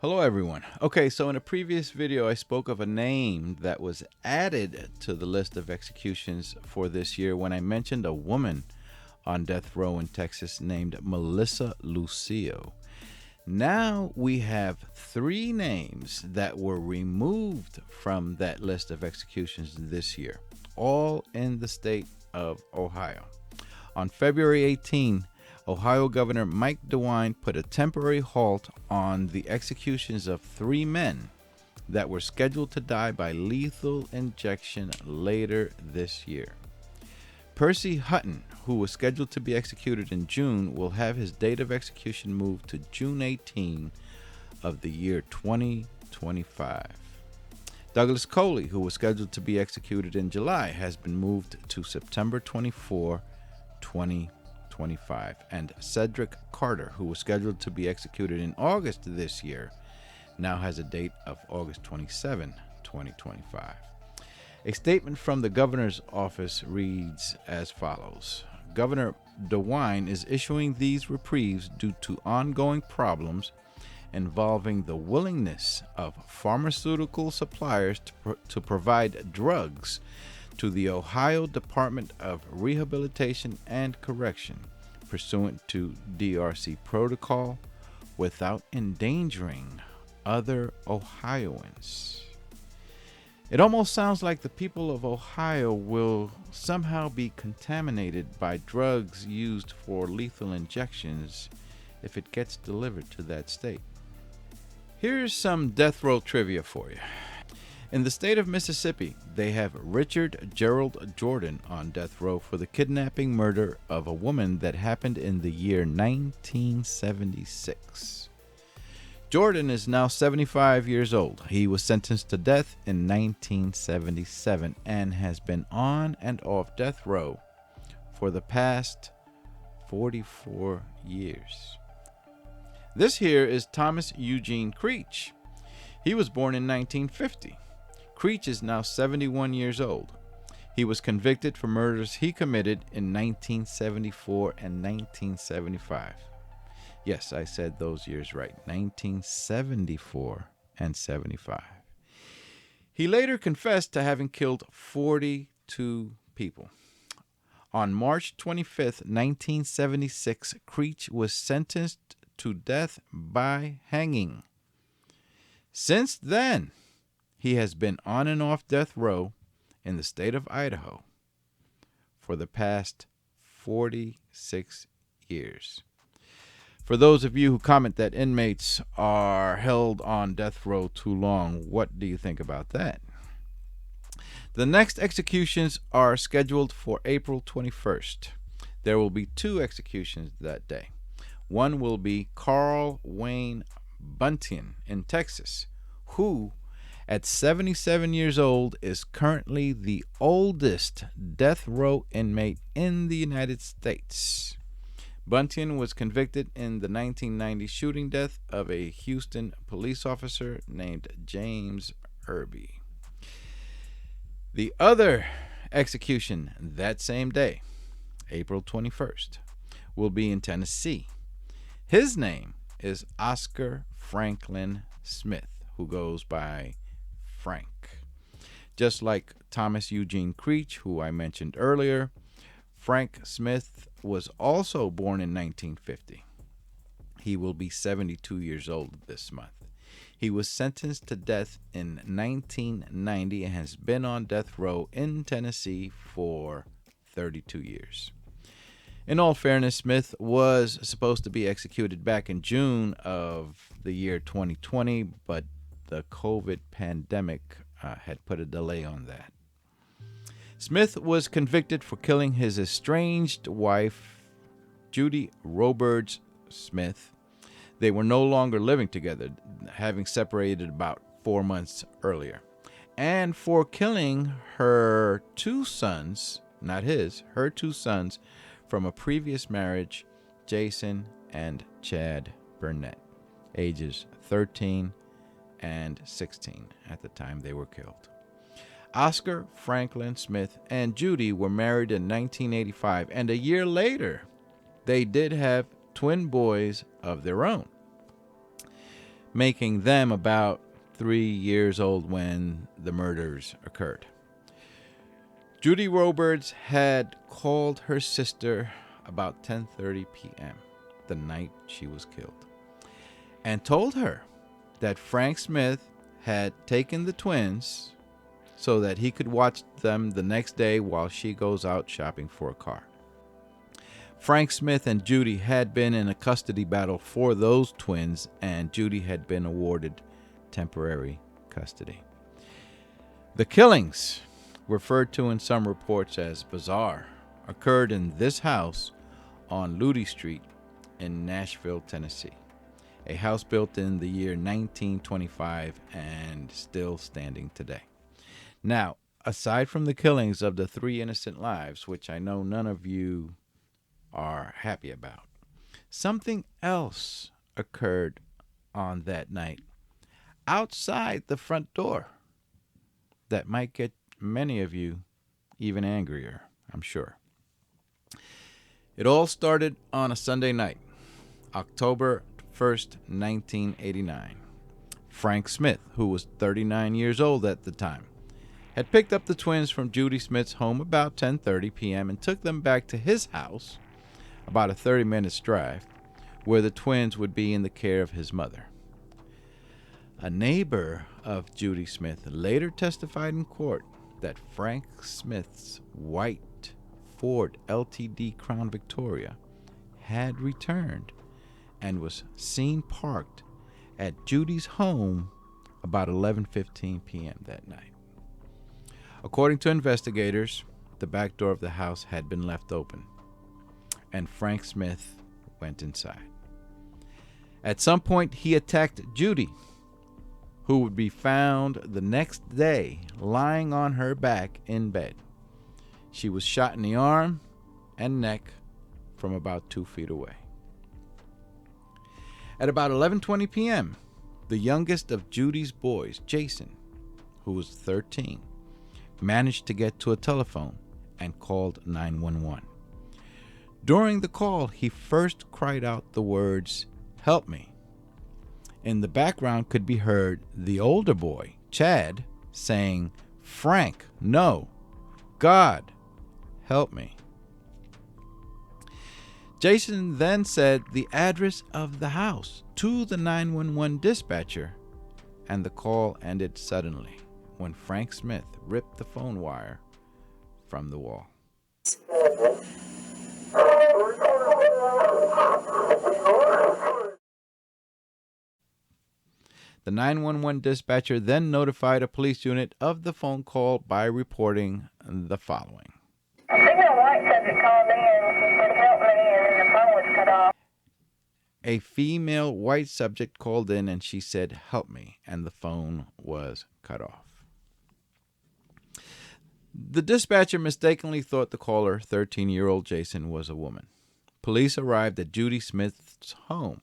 Hello everyone. Okay, so in a previous video I spoke of a name that was added to the list of executions for this year when I mentioned a woman on death row in Texas named Melissa Lucio. Now we have three names that were removed from that list of executions this year, all in the state of Ohio. On February 18, Ohio Governor Mike DeWine put a temporary halt on the executions of three men that were scheduled to die by lethal injection later this year. Percy Hutton, who was scheduled to be executed in June, will have his date of execution moved to June 18 of the year 2025. Douglas Coley, who was scheduled to be executed in July, has been moved to September 24, 2025. And Cedric Carter, who was scheduled to be executed in August this year, now has a date of August 27, 2025. A statement from the governor's office reads as follows. Governor DeWine is issuing these reprieves due to ongoing problems involving the willingness of pharmaceutical suppliers to provide drugs to the Ohio Department of Rehabilitation and Correction pursuant to DRC protocol without endangering other Ohioans. It almost sounds like the people of Ohio will somehow be contaminated by drugs used for lethal injections if it gets delivered to that state. Here's some death row trivia for you. In the state of Mississippi, they have Richard Gerald Jordan on death row for the kidnapping murder of a woman that happened in the year 1976. Jordan is now 75 years old. He was sentenced to death in 1977 and has been on and off death row for the past 44 years. This here is Thomas Eugene Creech. He was born in 1950. Creech is now 71 years old. He was convicted for murders he committed in 1974 and 1975. Yes, I said those years right, 1974 and 75. He later confessed to having killed 42 people. On March 25th, 1976, Creech was sentenced to death by hanging. Since then, he has been on and off death row in the state of Idaho for the past 46 years. For those of you who comment that inmates are held on death row too long, what do you think about that? The next executions are scheduled for April 21st. There will be two executions that day. One will be Carl Wayne Bunting in Texas, who at 77 years old is currently the oldest death row inmate in the United States. Bunting was convicted in the 1990 shooting death of a Houston police officer named James Irby. The other execution that same day, April 21st, will be in Tennessee. His name is Oscar Franklin Smith, who goes by Frank. Just like Thomas Eugene Creech, who I mentioned earlier, Frank Smith was also born in 1950. He will be 72 years old this month. He was sentenced to death in 1990 and has been on death row in Tennessee for 32 years. In all fairness, Smith was supposed to be executed back in June of the year 2020, but the COVID pandemic had put a delay on that. Smith was convicted for killing his estranged wife, Judy Robirds-Smith. They were no longer living together, having separated about 4 months earlier, and for killing her two sons, not his, her two sons from a previous marriage, Jason and Chad Burnett, ages 13 and 16 at the time they were killed. Oscar Franklin Smith and Judy were married in 1985, and a year later, they did have twin boys of their own. making them about 3 years old when the murders occurred. Judy Robards had called her sister about 10:30 p.m. the night she was killed and told her that Frank Smith had taken the twins so that he could watch them the next day while she goes out shopping for a car. Frank Smith and Judy had been in a custody battle for those twins, and Judy had been awarded temporary custody. The killings, referred to in some reports as bizarre, occurred in this house on Luty Street in Nashville, Tennessee, a house built in the year 1925 and still standing today. Now, aside from the killings of the 3 innocent lives, which I know none of you are happy about, something else occurred on that night outside the front door that might get many of you even angrier, I'm sure. It all started on a Sunday night, October 1st, 1989. Frank Smith, who was 39 years old at the time, had picked up the twins from Judy Smith's home about 10:30 p.m. and took them back to his house, about a 30-minute drive, where the twins would be in the care of his mother. A neighbor of Judy Smith later testified in court that Frank Smith's white Ford LTD Crown Victoria had returned and was seen parked at Judy's home about 11:15 p.m. that night. According to investigators, the back door of the house had been left open, and Frank Smith went inside. At some point, he attacked Judy, who would be found the next day lying on her back in bed. She was shot in the arm and neck from about 2 feet away. At about 11:20 p.m., the youngest of Judy's boys, Jason, who was 13, managed to get to a telephone and called 911. During the call, he first cried out the words, "Help me." In the background could be heard the older boy, Chad, saying, "Frank, no. God, help me." Jason then said the address of the house to the 911 dispatcher, and the call ended suddenly when Frank Smith ripped the phone wire from the wall. The 911 dispatcher then notified a police unit of the phone call by reporting the following. A female white subject called in and she said, "Help me," and then the phone was cut off. A female white subject called in and she said, "Help me," and the phone was cut off. The dispatcher mistakenly thought the caller, 13-year-old Jason, was a woman. Police arrived at Judy Smith's home,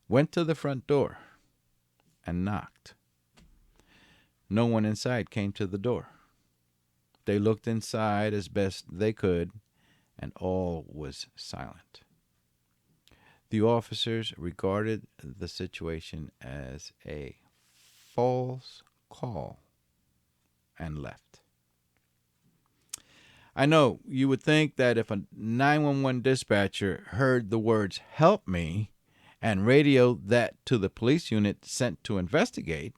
went to the front door, and knocked. No one inside came to the door. They looked inside as best they could, and all was silent. The officers regarded the situation as a false call and left. I know you would think that if a 911 dispatcher heard the words "help me" and radioed that to the police unit sent to investigate,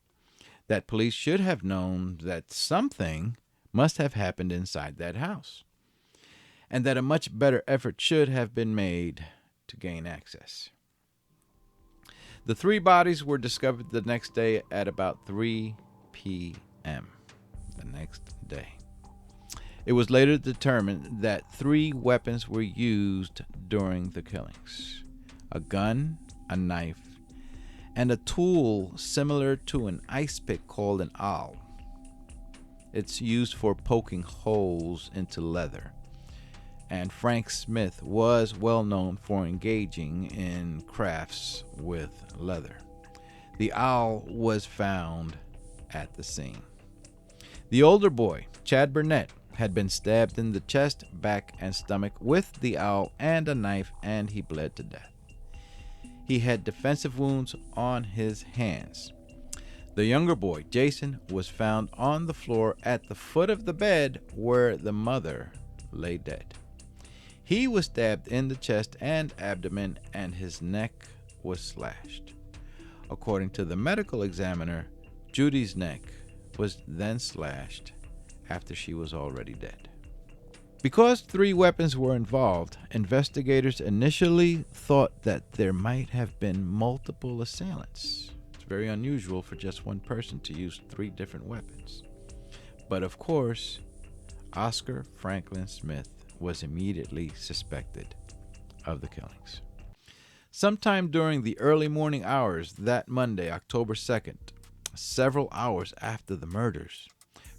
that police should have known that something must have happened inside that house, and that a much better effort should have been made to gain access. The 3 bodies were discovered the next day at about 3 p.m. the next day. It was later determined that 3 weapons were used during the killings: a gun, a knife, and a tool similar to an ice pick called an awl. It's used for poking holes into leather, and Frank Smith was well known for engaging in crafts with leather. The awl was found at the scene. The older boy, Chad Burnett, had been stabbed in the chest, back, and stomach with the awl and a knife, and he bled to death. he had defensive wounds on his hands. The younger boy, Jason, was found on the floor at the foot of the bed where the mother lay dead. He was stabbed in the chest and abdomen, and his neck was slashed. According to the medical examiner, Judy's neck was then slashed after she was already dead. Because 3 weapons were involved, investigators initially thought that there might have been multiple assailants. It's very unusual for just one person to use 3 different weapons. But of course, Oscar Franklin Smith was immediately suspected of the killings. Sometime during the early morning hours that Monday, October 2nd, several hours after the murders,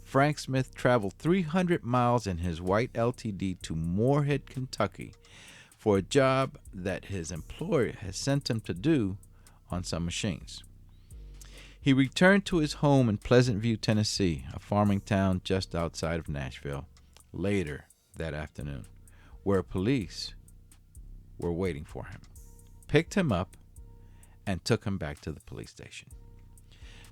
Frank Smith traveled 300 miles in his white LTD to Moorhead, Kentucky, for a job that his employer had sent him to do on some machines. He returned to his home in Pleasant View, Tennessee, a farming town just outside of Nashville, later that afternoon, where police were waiting for him, picked him up, and took him back to the police station.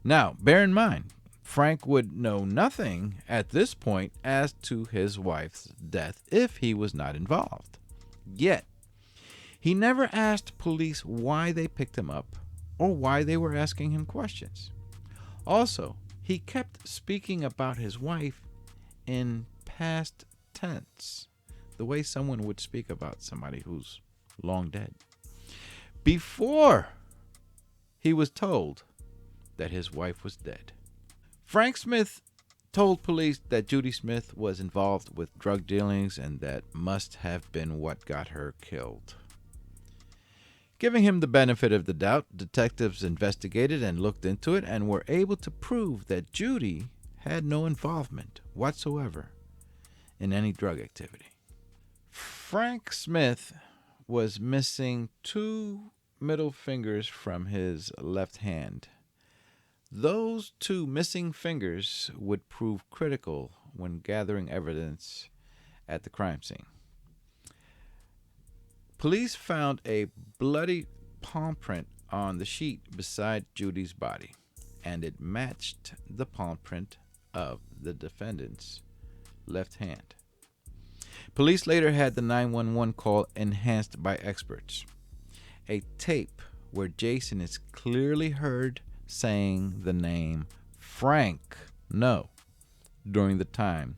Now, bear in mind, Frank would know nothing at this point as to his wife's death if he was not involved. Yet, he never asked police why they picked him up or why they were asking him questions. Also, he kept speaking about his wife in past tense, the way someone would speak about somebody who's long dead, before he was told that his wife was dead. Frank Smith told police that Judy Smith was involved with drug dealings and that must have been what got her killed. Giving him the benefit of the doubt, detectives investigated and looked into it and were able to prove that Judy had no involvement whatsoever in any drug activity. Frank Smith was missing 2 middle fingers from his left hand. Those 2 missing fingers would prove critical when gathering evidence at the crime scene. Police found a bloody palm print on the sheet beside Judy's body, and it matched the palm print of the defendant's left hand. Police later had the 911 call enhanced by experts. A tape where Jason is clearly heard saying the name Frank No during the time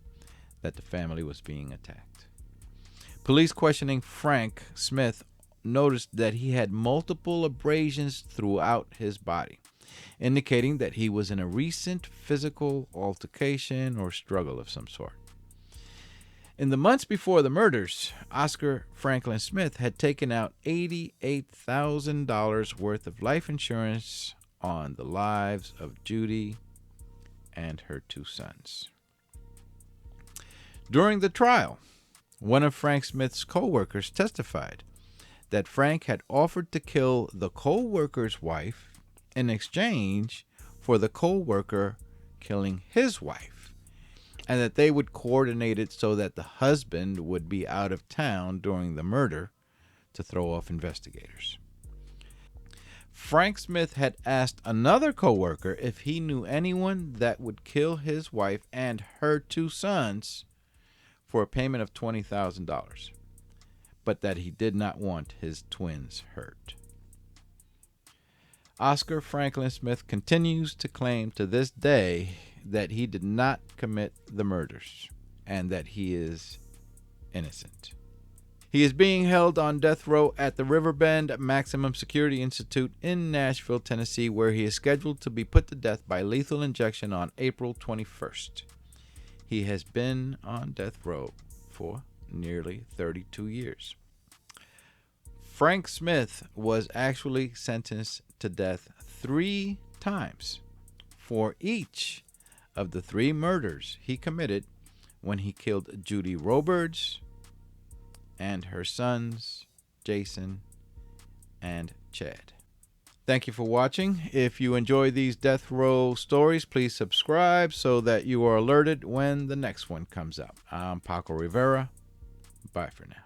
that the family was being attacked. Police questioning Frank Smith noticed that he had multiple abrasions throughout his body, indicating that he was in a recent physical altercation or struggle of some sort. In the months before the murders, Oscar Franklin Smith had taken out $88,000 worth of life insurance on the lives of Judy and her 2 sons. During the trial, one of Frank Smith's co-workers testified that Frank had offered to kill the co-worker's wife in exchange for the co-worker killing his wife, and that they would coordinate it so that the husband would be out of town during the murder to throw off investigators. Frank Smith had asked another co-worker if he knew anyone that would kill his wife and her 2 sons for a payment of $20,000, but that he did not want his twins hurt. Oscar Franklin Smith continues to claim to this day that he did not commit the murders and that he is innocent. He is being held on death row at the Riverbend Maximum Security Institute in Nashville, Tennessee, where he is scheduled to be put to death by lethal injection on April 21st. He has been on death row for nearly 32 years. Frank Smith was actually sentenced to death 3 times for each of the 3 murders he committed when he killed Judy Robards and her sons, Jason and Chad. Thank you for watching. If you enjoy these death row stories, please subscribe so that you are alerted when the next one comes out. I'm Paco Rivera. Bye for now.